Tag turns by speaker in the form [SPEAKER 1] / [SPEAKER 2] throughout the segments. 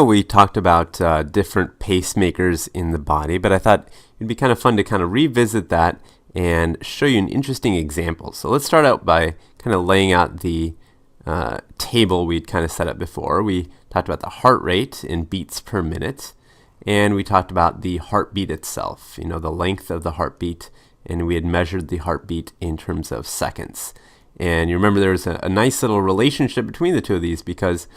[SPEAKER 1] We talked about different pacemakers in the body, but I thought it'd be kind of fun to kind of revisit that and show you an interesting example. So let's start out by kind of laying out the table we'd kind of set up before. We talked about the heart rate in beats per minute, and we talked about the heartbeat itself, the length of the heartbeat, and we had measured the heartbeat in terms of seconds. And you remember there's a nice little relationship between the two of these, because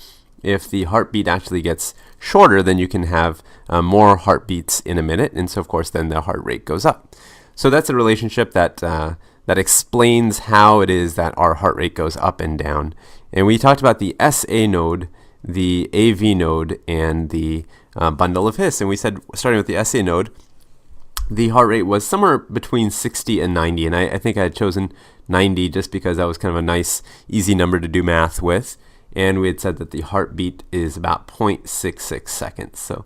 [SPEAKER 1] if the heartbeat actually gets shorter, then you can have more heartbeats in a minute, and so of course then the heart rate goes up. So that's a relationship that that explains how it is that our heart rate goes up and down. And we talked about the SA node, the AV node, and the bundle of His. And we said, starting with the SA node, the heart rate was somewhere between 60 and 90. And I think I had chosen 90 just because that was kind of a nice, easy number to do math with. And we had said that the heartbeat is about 0.66 seconds. So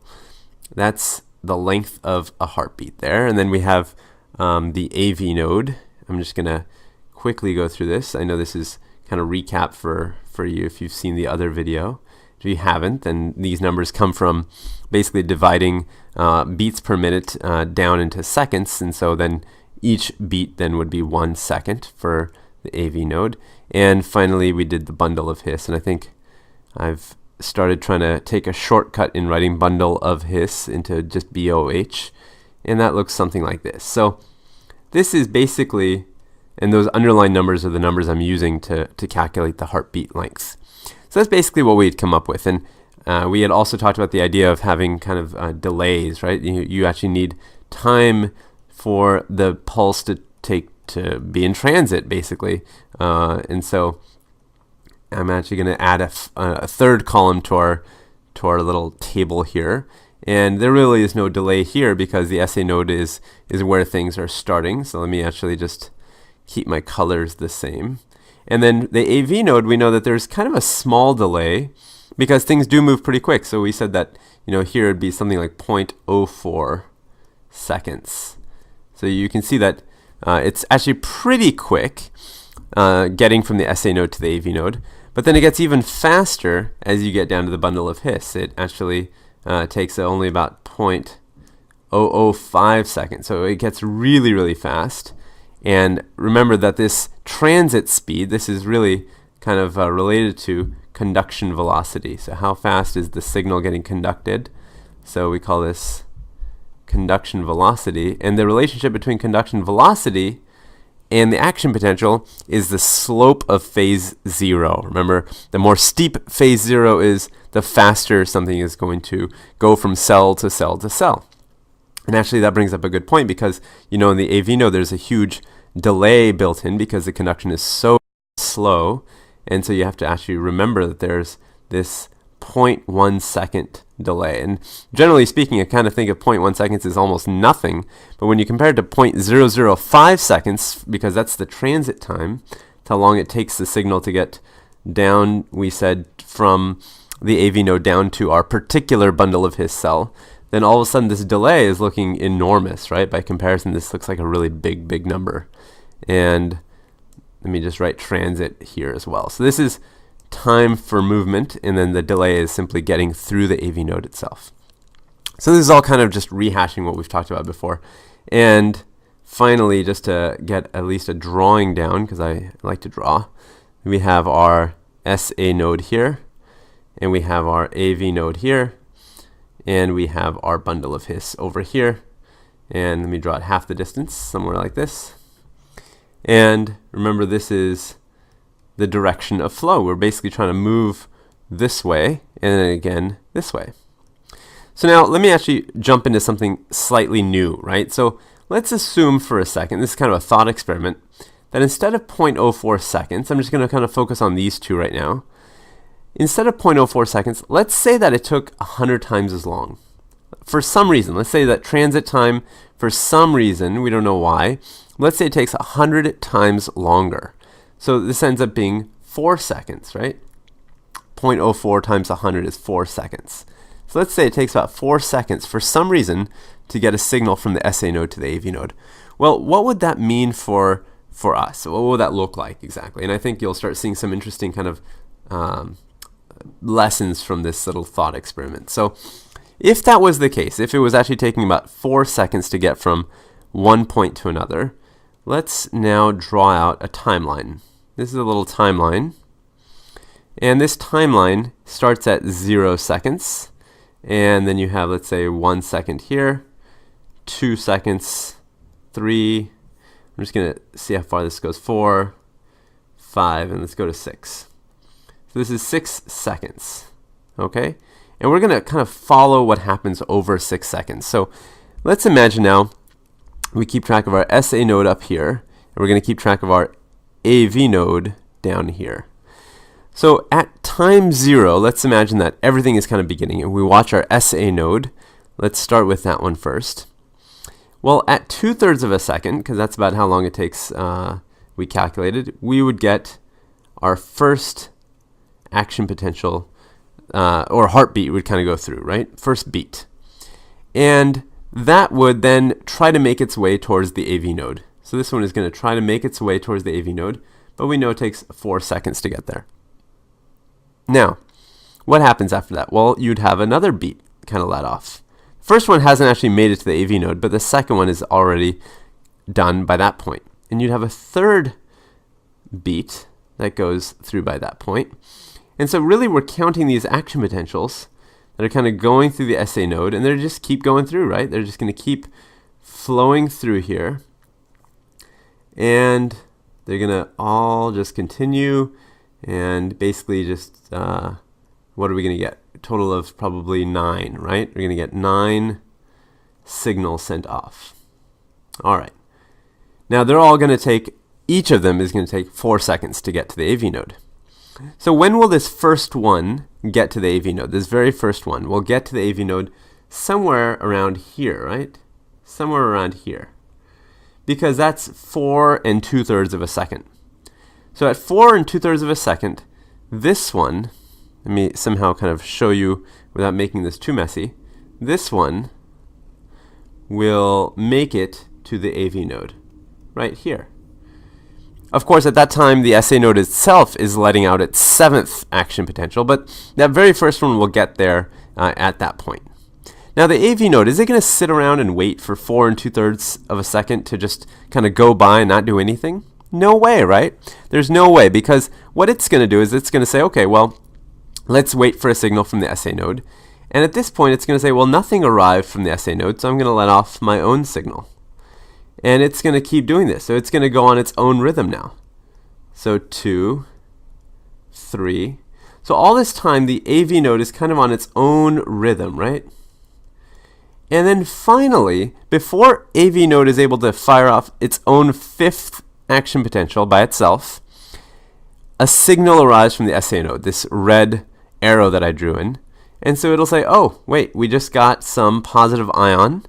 [SPEAKER 1] that's the length of a heartbeat there. And then we have the AV node. I'm just going to quickly go through this. I know this is kind of recap for you if you've seen the other video. If you haven't, then these numbers come from basically dividing beats per minute down into seconds. And so then each beat then would be 1 second for the AV node. And finally, we did the bundle of His. And I think I've started trying to take a shortcut in writing bundle of His into just BOH. And that looks something like this. So this is basically, and those underlined numbers are the numbers I'm using to calculate the heartbeat length. So that's basically what we had come up with. And we had also talked about the idea of having kind of delays, right? You actually need time for the pulse to be in transit, basically. And so I'm actually going to add a third column to our little table here. And there really is no delay here because the SA node is where things are starting. So let me actually just keep my colors the same. And then the AV node, we know that there's kind of a small delay because things do move pretty quick. So we said that here it'd be something like 0.04 seconds. So you can see that it's actually pretty quick getting from the SA node to the AV node. But then it gets even faster as you get down to the bundle of His. It actually takes only about 0.005 seconds. So it gets really, really fast. And remember that this transit speed, this is really kind of related to conduction velocity. So how fast is the signal getting conducted? So we call this conduction velocity. And the relationship between conduction velocity and the action potential is the slope of phase 0. Remember, the more steep phase 0 is, the faster something is going to go from cell to cell to cell. And actually that brings up a good point because, in the AV node there's a huge delay built in because the conduction is so slow. And so you have to actually remember that there's this 0.1 second delay. And generally speaking, I kind of think of 0.1 seconds as almost nothing. But when you compare it to 0.005 seconds, because that's the transit time, how long it takes the signal to get down, we said, from the AV node down to our particular bundle of His cell, then all of a sudden this delay is looking enormous, right? By comparison, this looks like a really big, big number. And let me just write transit here as well. So this is time for movement, and then the delay is simply getting through the AV node itself. So this is all kind of just rehashing what we've talked about before. And finally, just to get at least a drawing down, because I like to draw, we have our SA node here, and we have our AV node here, and we have our bundle of His over here. And let me draw it half the distance, somewhere like this. And remember, this is the direction of flow. We're basically trying to move this way, and then again this way. So now let me actually jump into something slightly new, right? So let's assume for a second, this is kind of a thought experiment, that instead of 0.04 seconds, I'm just going to kind of focus on these two right now. Instead of 0.04 seconds, let's say that it took 100 times as long. For some reason, let's say that transit time, for some reason, we don't know why, let's say it takes 100 times longer. So this ends up being 4 seconds, right? 0.04 times 100 is 4 seconds. So let's say it takes about 4 seconds for some reason to get a signal from the SA node to the AV node. Well, what would that mean for us? What would that look like exactly? And I think you'll start seeing some interesting kind of lessons from this little thought experiment. So if that was the case, if it was actually taking about 4 seconds to get from one point to another, let's now draw out a timeline. This is a little timeline. And this timeline starts at 0 seconds. And then you have, let's say, 1 second here, 2 seconds, 3. I'm just going to see how far this goes. 4, 5, and let's go to 6. So this is 6 seconds. Okay? And we're going to kind of follow what happens over 6 seconds. So let's imagine now we keep track of our SA node up here, and we're going to keep track of our AV node down here. So at time 0, let's imagine that everything is kind of beginning, and we watch our SA node. Let's start with that one first. Well, at 2/3 of a second, because that's about how long it takes, we calculated, we would get our first action potential, or heartbeat would kind of go through, right? First beat. And that would then try to make its way towards the AV node. So this one is going to try to make its way towards the AV node, but we know it takes 4 seconds to get there. Now, what happens after that? Well, you'd have another beat kind of let off. First one hasn't actually made it to the AV node, but the second one is already done by that point. And you'd have a third beat that goes through by that point. And so really we're counting these action potentials that are kind of going through the SA node, and they just keep going through, right? They're just going to keep flowing through here. And they're going to all just continue, and basically just, what are we going to get? A total of probably 9, right? We're going to get 9 signals sent off. All right. Now they're all going to take, each of them is going to take 4 seconds to get to the AV node. So when will this first one get to the AV node? This very first one will get to the AV node somewhere around here, right? Somewhere around here. Because that's 4 2/3 of a second. So at 4 2/3 of a second, this one, let me somehow kind of show you without making this too messy, this one will make it to the AV node right here. Of course, at that time, the SA node itself is letting out its 7th action potential, but that very first one will get there at that point. Now, the AV node, is it going to sit around and wait for 4 2/3 of a second to just kind of go by and not do anything? No way, right? There's no way, because what it's going to do is it's going to say, okay, well, let's wait for a signal from the SA node. And at this point, it's going to say, well, nothing arrived from the SA node, so I'm going to let off my own signal. And it's going to keep doing this. So it's going to go on its own rhythm now. So 2, 3. So all this time, the AV node is kind of on its own rhythm, right? And then finally, before AV node is able to fire off its own 5th action potential by itself, a signal arrives from the SA node, this red arrow that I drew in. And so it'll say, oh, wait, we just got some positive ion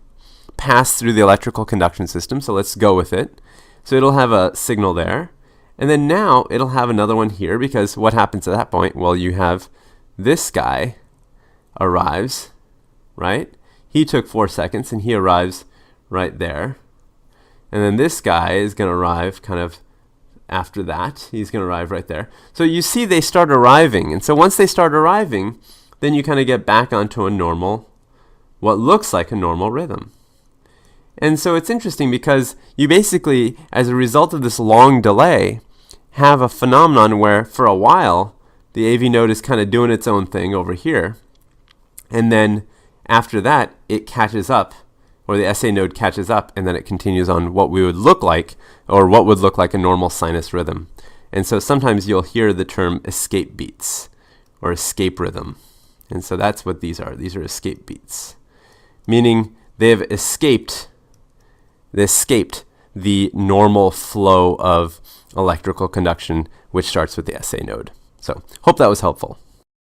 [SPEAKER 1] pass through the electrical conduction system, so let's go with it. So it'll have a signal there. And then now it'll have another one here, because what happens at that point? Well, you have this guy arrives, right? He took 4 seconds, and he arrives right there. And then this guy is going to arrive kind of after that. He's going to arrive right there. So you see they start arriving. And so once they start arriving, then you kind of get back onto a normal, what looks like a normal rhythm. And so it's interesting because you basically, as a result of this long delay, have a phenomenon where for a while the AV node is kind of doing its own thing over here. And then after that, it catches up, or the SA node catches up, and then it continues on what we would look like, or what would look like a normal sinus rhythm. And so sometimes you'll hear the term escape beats, or escape rhythm. And so that's what these are. These are escape beats, meaning they've escaped the normal flow of electrical conduction, which starts with the SA node. So hope that was helpful.